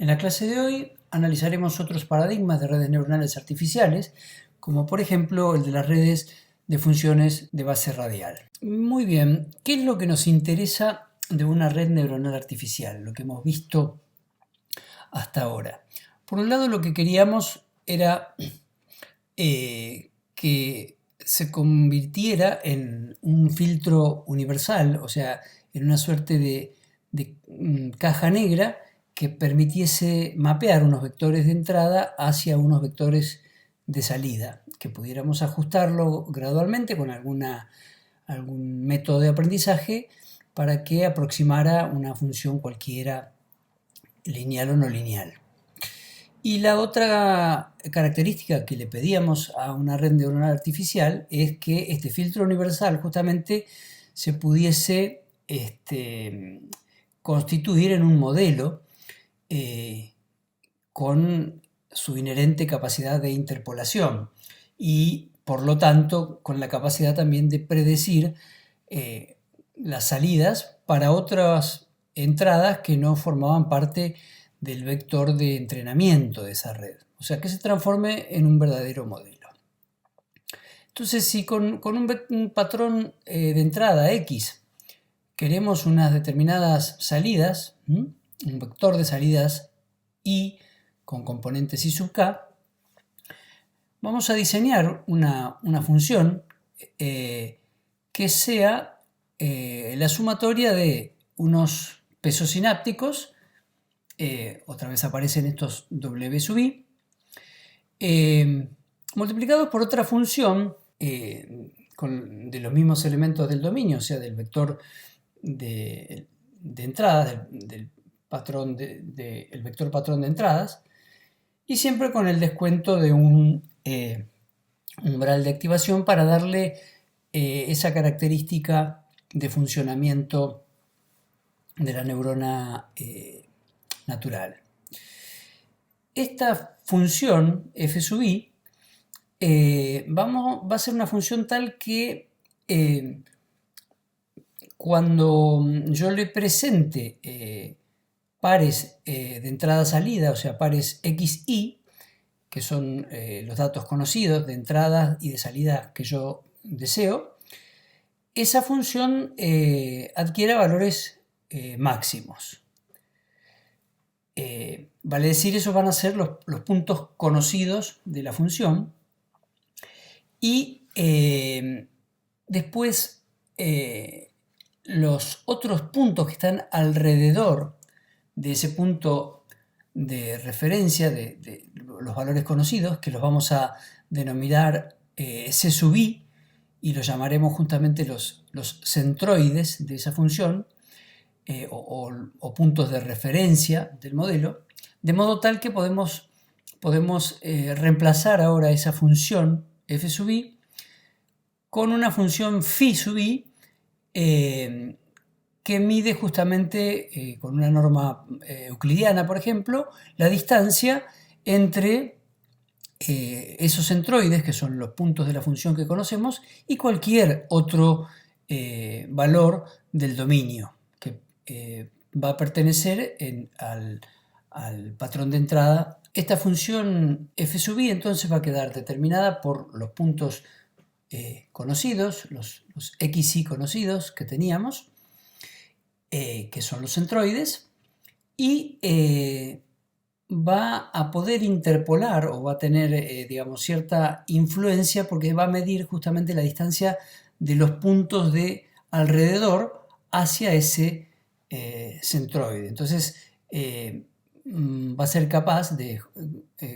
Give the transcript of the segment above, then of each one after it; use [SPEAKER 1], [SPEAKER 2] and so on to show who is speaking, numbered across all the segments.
[SPEAKER 1] En la clase de hoy analizaremos otros paradigmas de redes neuronales artificiales, como por ejemplo el de las redes de funciones de base radial. Muy bien, ¿qué es lo que nos interesa de una red neuronal artificial? Lo que hemos visto hasta ahora. Por un lado, lo que queríamos era que se convirtiera en un filtro universal, o sea, en una suerte de caja negra que permitiese mapear unos vectores de entrada hacia unos vectores de salida, que pudiéramos ajustarlo gradualmente con algún método de aprendizaje para que aproximara una función cualquiera, lineal o no lineal. Y la otra característica que le pedíamos a una red neuronal artificial es que este filtro universal justamente se pudiese constituir en un modelo con su inherente capacidad de interpolación y por lo tanto con la capacidad también de predecir las salidas para otras entradas que no formaban parte del vector de entrenamiento de esa red. O sea, que se transforme en un verdadero modelo. Entonces, si con un patrón de entrada X queremos unas determinadas salidas, un vector de salidas Y con componentes Y sub K, vamos a diseñar una función que sea la sumatoria de unos pesos sinápticos, otra vez aparecen estos W sub I, multiplicados por otra función de los mismos elementos del dominio, o sea, del vector de entradas, del patrón el vector patrón de entradas, y siempre con el descuento de un umbral de activación para darle esa característica de funcionamiento de la neurona natural. Esta función f sub i va a ser una función tal que cuando yo le presente pares de entrada-salida, o sea, pares XY, que son los datos conocidos de entrada y de salida que yo deseo, esa función adquiere valores máximos. Vale decir, esos van a ser los puntos conocidos de la función. Y después los otros puntos que están alrededor de ese punto de referencia de los valores conocidos, que los vamos a denominar C sub i, y los llamaremos justamente los centroides de esa función, o puntos de referencia del modelo, de modo tal que podemos reemplazar ahora esa función f sub i con una función phi sub i que mide justamente con una norma euclidiana, por ejemplo, la distancia entre esos centroides, que son los puntos de la función que conocemos, y cualquier otro valor del dominio que va a pertenecer al patrón de entrada. Esta función f sub i entonces va a quedar determinada por los puntos conocidos, los xy conocidos que teníamos, que son los centroides, y va a poder interpolar o va a tener, digamos, cierta influencia porque va a medir justamente la distancia de los puntos de alrededor hacia ese centroide. Entonces, va a ser capaz de,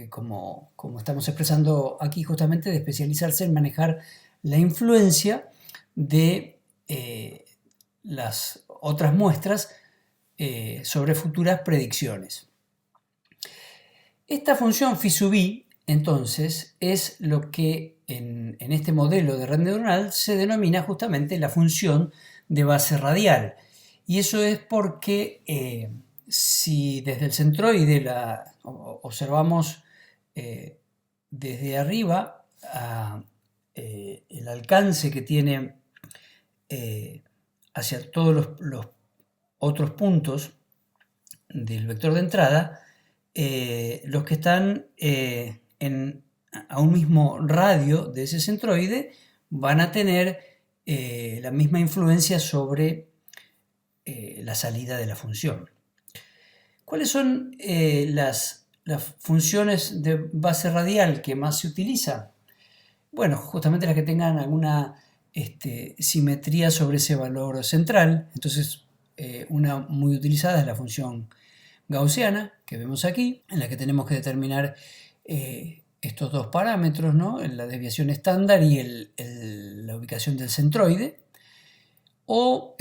[SPEAKER 1] como estamos expresando aquí justamente, de especializarse en manejar la influencia de las otras muestras sobre futuras predicciones. Esta función phi sub i, entonces, es lo que en este modelo de red neuronal se denomina justamente la función de base radial. Y eso es porque si desde el centroide la observamos desde arriba el alcance que tiene hacia todos los otros puntos del vector de entrada, los que están a un mismo radio de ese centroide van a tener la misma influencia sobre la salida de la función. ¿Cuáles son las funciones de base radial que más se utilizan? Bueno, justamente las que tengan alguna simetría sobre ese valor central. Entonces, una muy utilizada es la función gaussiana, que vemos aquí, en la que tenemos que determinar estos dos parámetros, ¿no? La desviación estándar y la ubicación del centroide. O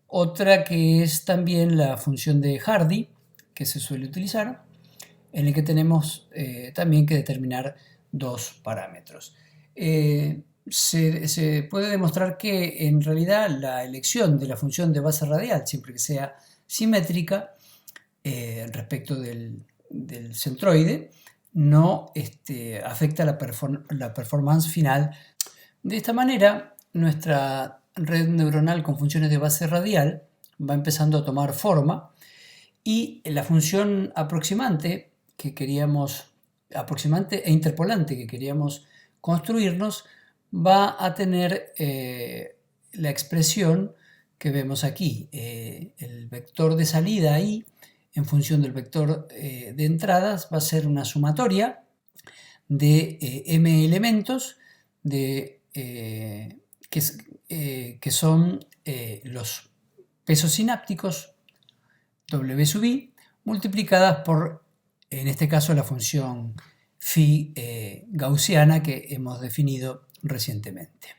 [SPEAKER 1] otra que es también la función de Hardy, que se suele utilizar, en el que tenemos también que determinar dos parámetros. Se puede demostrar que en realidad la elección de la función de base radial, siempre que sea simétrica respecto del centroide, no afecta la performance final. De esta manera, nuestra red neuronal con funciones de base radial va empezando a tomar forma y la función aproximante e interpolante que queríamos construirnos va a tener la expresión que vemos aquí. El vector de salida I en función del vector de entradas va a ser una sumatoria de m elementos que son los pesos sinápticos W sub I multiplicadas por, en este caso, la función phi gaussiana que hemos definido recientemente.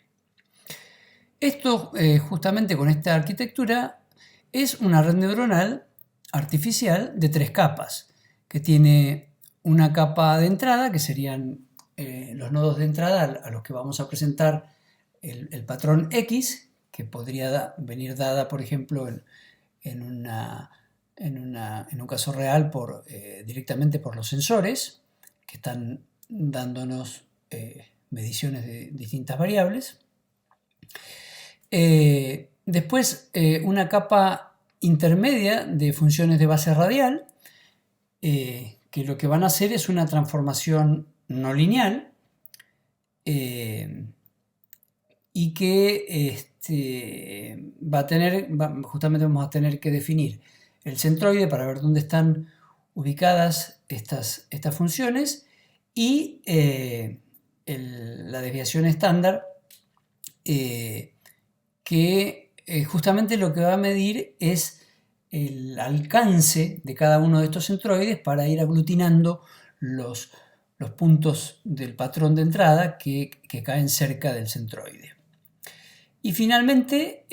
[SPEAKER 1] Esto, justamente con esta arquitectura, es una red neuronal artificial de 3 capas, que tiene una capa de entrada, que serían los nodos de entrada a los que vamos a presentar el patrón X, que podría venir dada, por ejemplo, en un caso real directamente por los sensores, que están dándonos mediciones de distintas variables. Después, una capa intermedia de funciones de base radial, que lo que van a hacer es una transformación no lineal y que justamente vamos a tener que definir el centroide para ver dónde están ubicadas estas funciones y la desviación estándar, que justamente lo que va a medir es el alcance de cada uno de estos centroides para ir aglutinando los puntos del patrón de entrada que caen cerca del centroide. Y finalmente,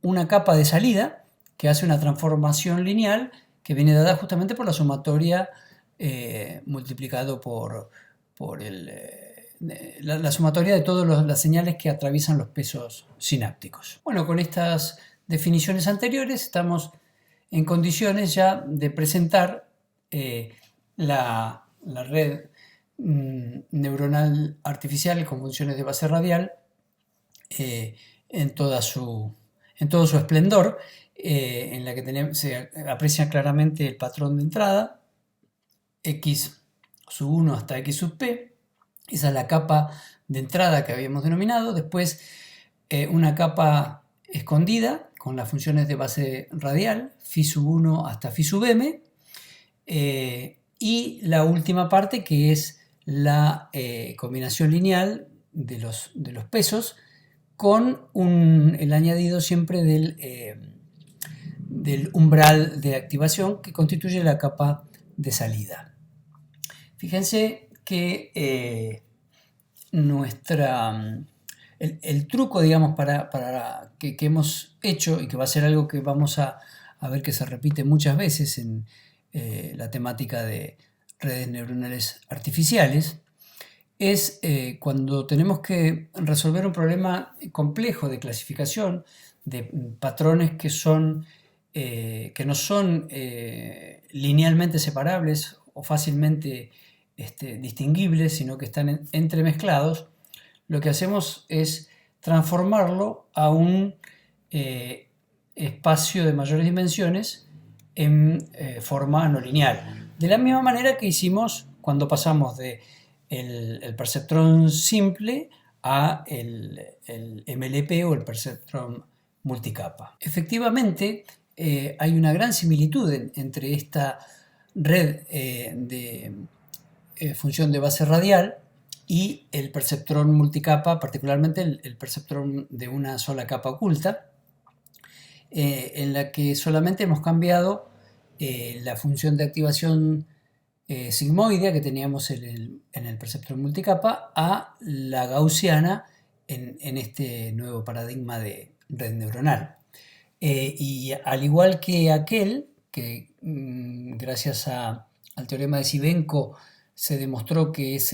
[SPEAKER 1] una capa de salida que hace una transformación lineal que viene dada justamente por la sumatoria multiplicado por la sumatoria de todas las señales que atraviesan los pesos sinápticos. Bueno, con estas definiciones anteriores estamos en condiciones ya de presentar la red neuronal artificial con funciones de base radial en todo su esplendor, en la que se aprecia claramente el patrón de entrada, x sub 1 hasta x sub p. Esa es la capa de entrada que habíamos denominado. Después, una capa escondida con las funciones de base radial, phi sub 1 hasta phi sub m. Y la última parte, que es la combinación lineal de los pesos con el añadido siempre del umbral de activación que constituye la capa de salida. Fíjense que el truco, digamos, que hemos hecho y que va a ser algo que vamos a ver que se repite muchas veces en la temática de redes neuronales artificiales, es cuando tenemos que resolver un problema complejo de clasificación de patrones que no son linealmente separables o fácilmente distinguibles, sino que están entremezclados. Lo que hacemos es transformarlo a un espacio de mayores dimensiones en forma no lineal. De la misma manera que hicimos cuando pasamos de el perceptrón simple a el MLP o el perceptrón multicapa. Efectivamente, hay una gran similitud entre esta red de función de base radial y el perceptrón multicapa, particularmente el perceptrón de una sola capa oculta, en la que solamente hemos cambiado la función de activación sigmoidea que teníamos en el perceptrón multicapa a la gaussiana en este nuevo paradigma de red neuronal. Y al igual que aquel, que gracias al teorema de Sibvenko se demostró que es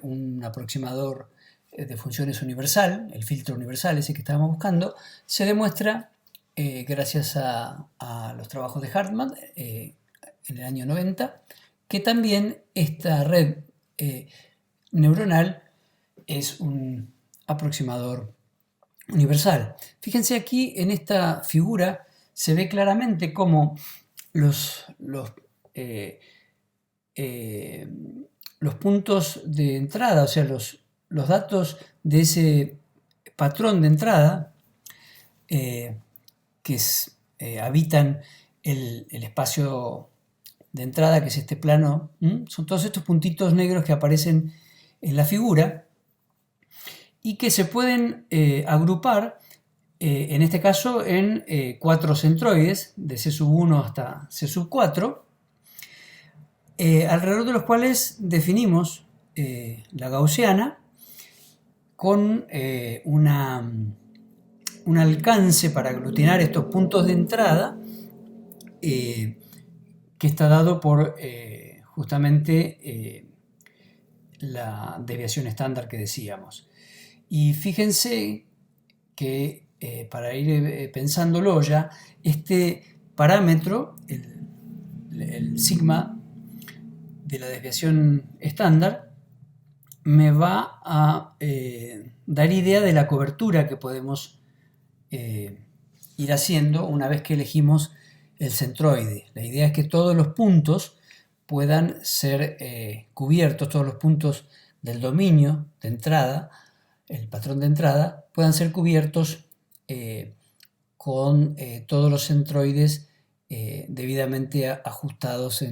[SPEAKER 1] un aproximador de funciones universal, el filtro universal ese que estábamos buscando, se demuestra gracias a los trabajos de Hartman en el año 90, que también esta red neuronal es un aproximador universal. Fíjense aquí en esta figura se ve claramente cómo los puntos de entrada, o sea, los datos de ese patrón de entrada que habitan el espacio de entrada, que es este plano, son todos estos puntitos negros que aparecen en la figura y que se pueden agrupar, en este caso, en 4 centroides, de C1 hasta C4, alrededor de los cuales definimos la gaussiana con un alcance para aglutinar estos puntos de entrada que está dado por justamente la desviación estándar que decíamos. Y fíjense que para ir pensándolo ya, este parámetro, el sigma de la desviación estándar, me va a dar idea de la cobertura que podemos ir haciendo una vez que elegimos el centroide. La idea es que todos los puntos puedan ser cubiertos, todos los puntos del dominio de entrada, el patrón de entrada, puedan ser cubiertos con todos los centroides debidamente ajustados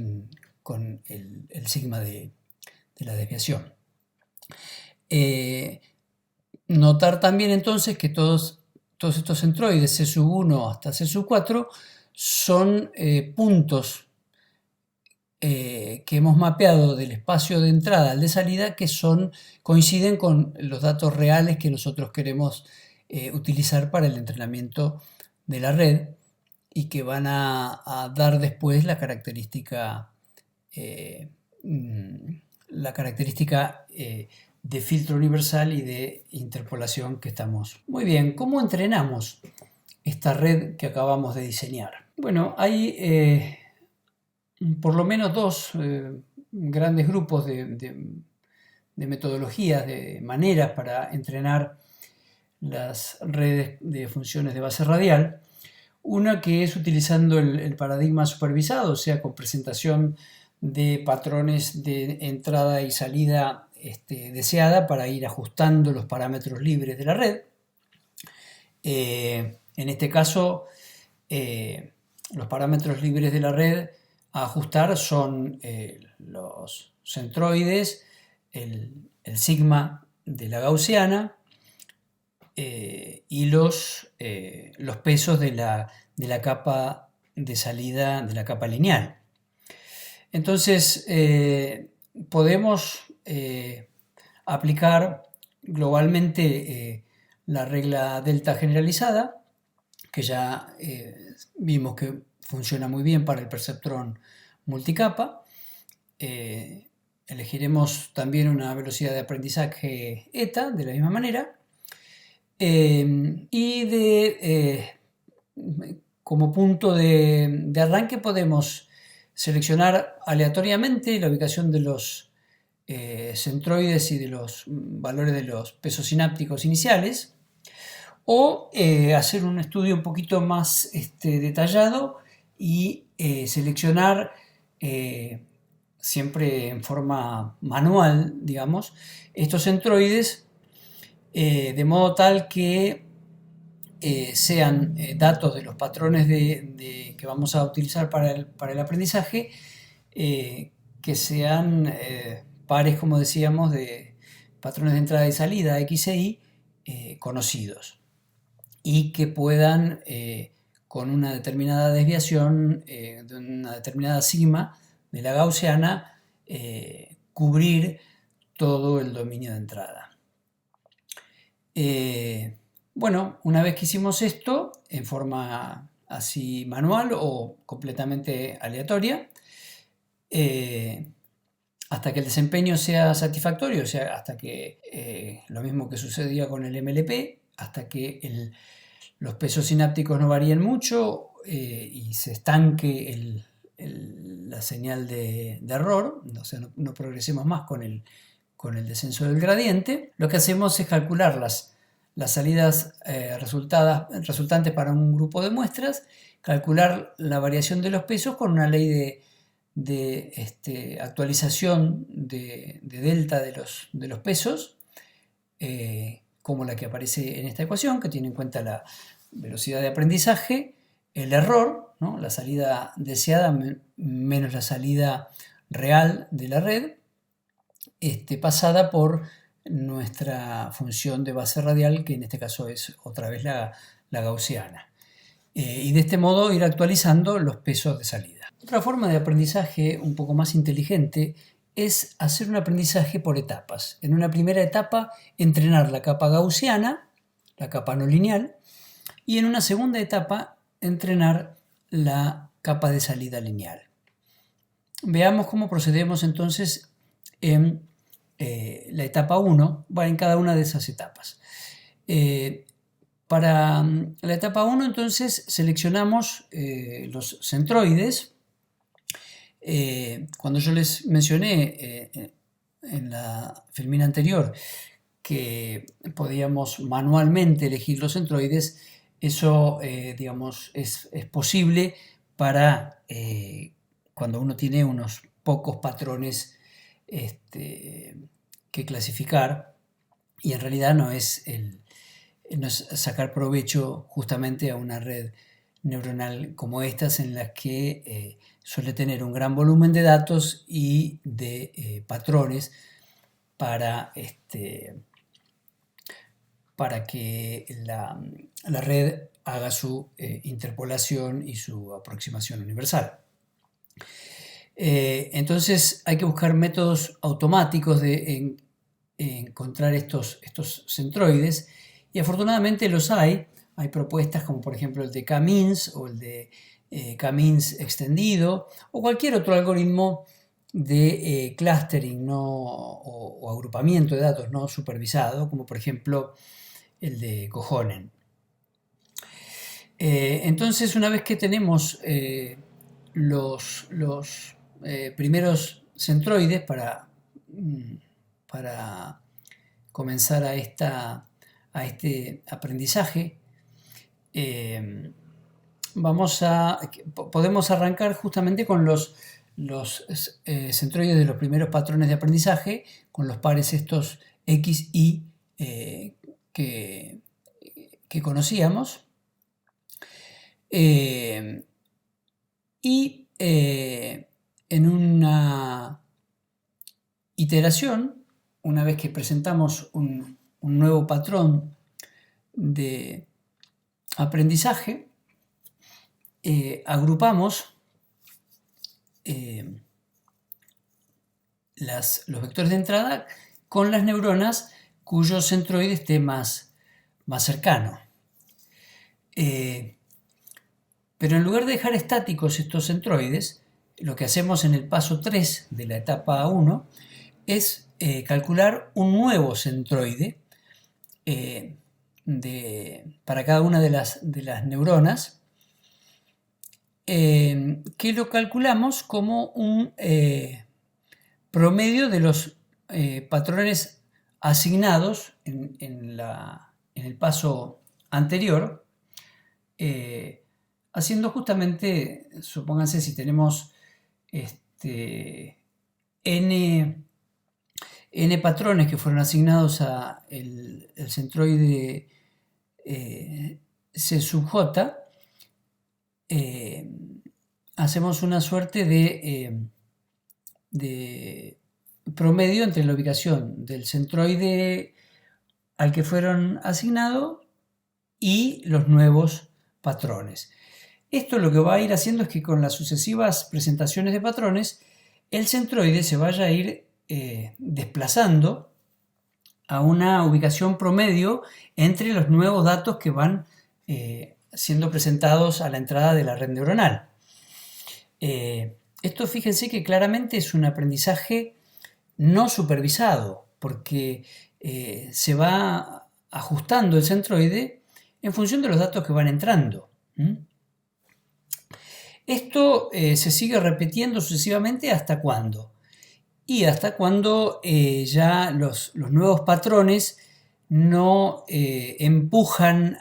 [SPEAKER 1] con el sigma de la desviación. Notar también entonces que todos estos centroides C1 hasta C4 son puntos que hemos mapeado del espacio de entrada al de salida que coinciden con los datos reales que nosotros queremos utilizar para el entrenamiento de la red y que van a dar después la característica de filtro universal y de interpolación que estamos. Muy bien, ¿cómo entrenamos esta red que acabamos de diseñar? Bueno, hay por lo menos dos grandes grupos de metodologías, de maneras para entrenar las redes de funciones de base radial. Una que es utilizando el paradigma supervisado, o sea, con presentación de patrones de entrada y salida deseada para ir ajustando los parámetros libres de la red. En este caso, los parámetros libres de la red a ajustar son los centroides, el sigma de la gaussiana y los pesos de la capa de salida, de la capa lineal. Entonces, podemos aplicar globalmente la regla delta generalizada, que ya vimos que funciona muy bien para el perceptrón multicapa. Elegiremos también una velocidad de aprendizaje eta, de la misma manera. Y como punto de arranque podemos seleccionar aleatoriamente la ubicación de los centroides y de los valores de los pesos sinápticos iniciales, o hacer un estudio un poquito más detallado y seleccionar siempre en forma manual, digamos, estos centroides de modo tal que sean datos de los patrones que vamos a utilizar para el aprendizaje, que sean pares, como decíamos, de patrones de entrada y salida X e Y conocidos, y que puedan, con una determinada desviación, de una determinada sigma de la gaussiana, cubrir todo el dominio de entrada. Bueno, una vez que hicimos esto en forma así manual o completamente aleatoria, hasta que el desempeño sea satisfactorio, o sea, hasta que, lo mismo que sucedía con el MLP, hasta que los pesos sinápticos no varíen mucho y se estanque la señal de error, o sea, no progresemos más con el descenso del gradiente. Lo que hacemos es calcular las salidas resultantes para un grupo de muestras, calcular la variación de los pesos con una ley de actualización de delta de los pesos, como la que aparece en esta ecuación, que tiene en cuenta la velocidad de aprendizaje, el error, ¿no?, la salida deseada menos la salida real de la red, pasada por nuestra función de base radial, que en este caso es otra vez la gaussiana. Y de este modo ir actualizando los pesos de salida. Otra forma de aprendizaje un poco más inteligente es hacer un aprendizaje por etapas. En una primera etapa, entrenar la capa gaussiana, la capa no lineal, y en una segunda etapa, entrenar la capa de salida lineal. Veamos cómo procedemos entonces en la etapa 1, en cada una de esas etapas. Para la etapa 1, entonces, seleccionamos los centroides. Cuando yo les mencioné en la filmina anterior que podíamos manualmente elegir los centroides, eso, digamos, es posible para cuando uno tiene unos pocos patrones que clasificar, y en realidad no es sacar provecho justamente a una red neuronal como estas, en las que suele tener un gran volumen de datos y de patrones para que la red haga su interpolación y su aproximación universal. Entonces hay que buscar métodos automáticos de encontrar estos centroides, y afortunadamente los hay. Hay propuestas como por ejemplo el de K-means o el de K-means extendido, o cualquier otro algoritmo de clustering o agrupamiento de datos no supervisado, como por ejemplo el de Kohonen. Entonces, una vez que tenemos los primeros centroides para comenzar a este aprendizaje, podemos arrancar justamente con los centroides de los primeros patrones de aprendizaje, con los pares estos X, Y que conocíamos. Y en una iteración, una vez que presentamos un nuevo patrón de aprendizaje, agrupamos los vectores de entrada con las neuronas cuyo centroide esté más cercano. Pero en lugar de dejar estáticos estos centroides, lo que hacemos en el paso 3 de la etapa 1 es calcular un nuevo centroide para cada una de las neuronas, que lo calculamos como un promedio de los patrones asignados en el paso anterior, haciendo justamente, supónganse si tenemos n, n patrones que fueron asignados a el centroide C sub j, hacemos una suerte de promedio entre la ubicación del centroide al que fueron asignados y los nuevos patrones. Esto lo que va a ir haciendo es que con las sucesivas presentaciones de patrones, el centroide se vaya a ir desplazando a una ubicación promedio entre los nuevos datos que van siendo presentados a la entrada de la red neuronal. Esto, fíjense que claramente es un aprendizaje no supervisado, porque se va ajustando el centroide en función de los datos que van entrando. Esto se sigue repitiendo sucesivamente ¿hasta cuándo? Y hasta cuando ya los nuevos patrones no empujan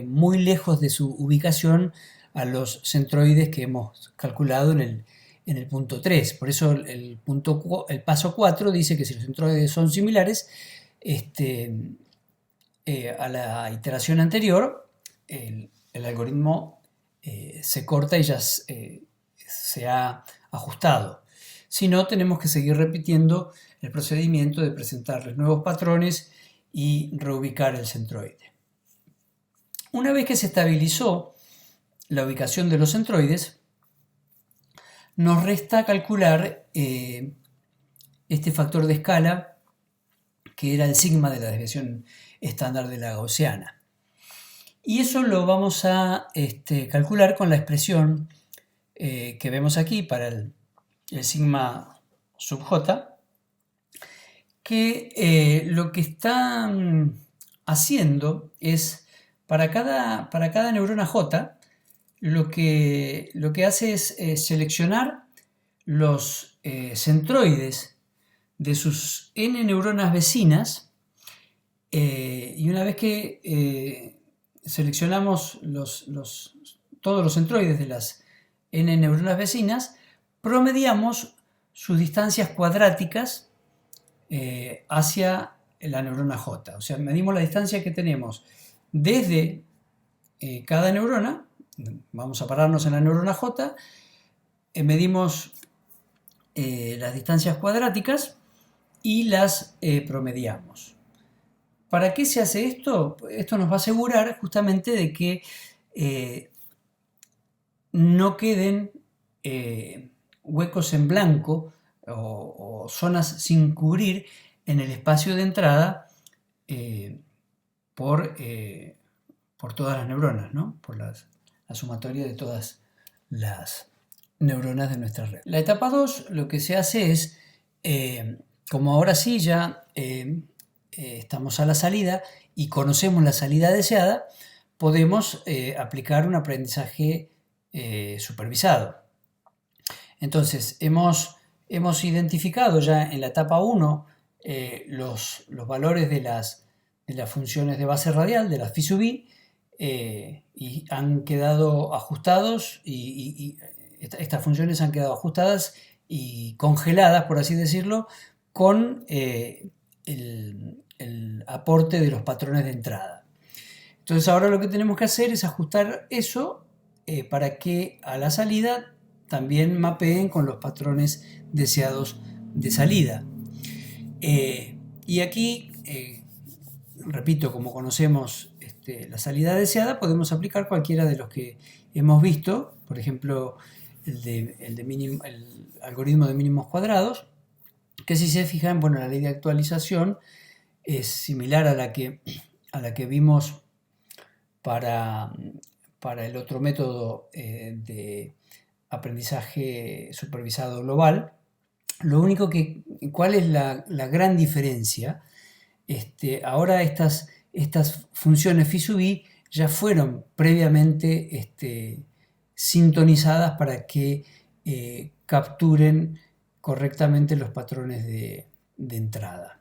[SPEAKER 1] muy lejos de su ubicación a los centroides que hemos calculado en el punto 3. Por eso el paso 4 dice que si los centroides son similares a la iteración anterior, el algoritmo se corta y ya se ha ajustado. Si no, tenemos que seguir repitiendo el procedimiento de presentarles nuevos patrones y reubicar el centroide. Una vez que se estabilizó la ubicación de los centroides, nos resta calcular este factor de escala que era el sigma de la desviación estándar de la gaussiana. Y eso lo vamos a calcular con la expresión que vemos aquí para el sigma sub j, que lo que está haciendo es, para cada neurona j, lo que hace es seleccionar los centroides de sus n neuronas vecinas, y una vez que seleccionamos todos los centroides de las n neuronas vecinas, promediamos sus distancias cuadráticas hacia la neurona J. O sea, medimos la distancia que tenemos desde cada neurona, vamos a pararnos en la neurona J, medimos las distancias cuadráticas y las promediamos. ¿Para qué se hace esto? Esto nos va a asegurar justamente de que no queden huecos en blanco o zonas sin cubrir en el espacio de entrada por todas las neuronas, ¿no? Por la sumatoria de todas las neuronas de nuestra red. La etapa 2 lo que se hace es, como ahora sí ya estamos a la salida y conocemos la salida deseada, podemos aplicar un aprendizaje supervisado. Entonces, hemos identificado ya en la etapa 1 los valores de las funciones de base radial, de las phi sub i, y han quedado ajustados, y estas funciones han quedado ajustadas y congeladas, por así decirlo, con el aporte de los patrones de entrada. Entonces ahora lo que tenemos que hacer es ajustar eso para que a la salida también mapeen con los patrones deseados de salida. Y aquí, repito, como conocemos la salida deseada, podemos aplicar cualquiera de los que hemos visto, por ejemplo, el algoritmo de mínimos cuadrados, que si se fijan, bueno, la ley de actualización es similar a la que vimos para el otro método de aprendizaje supervisado global. Lo único que, ¿cuál es la gran diferencia? Ahora estas funciones phi sub i ya fueron previamente sintonizadas para que capturen correctamente los patrones de entrada.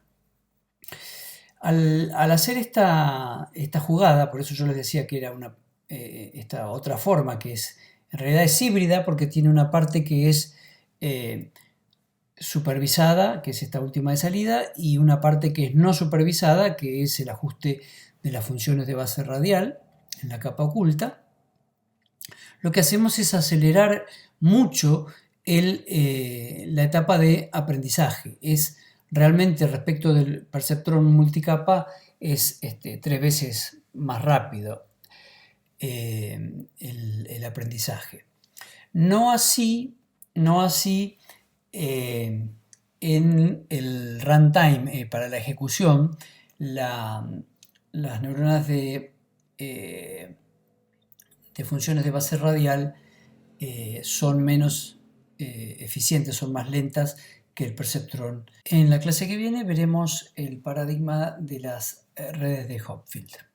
[SPEAKER 1] Al hacer esta jugada, por eso yo les decía que era esta otra forma que en realidad es híbrida porque tiene una parte que es supervisada, que es esta última de salida, y una parte que es no supervisada, que es el ajuste de las funciones de base radial en la capa oculta. Lo que hacemos es acelerar mucho la etapa de aprendizaje. Es realmente respecto del perceptrón multicapa, es 3 veces más rápido el aprendizaje. No así en el runtime para la ejecución, las neuronas de funciones de base radial son menos eficientes, son más lentas que el perceptrón. En la clase que viene veremos el paradigma de las redes de Hopfield.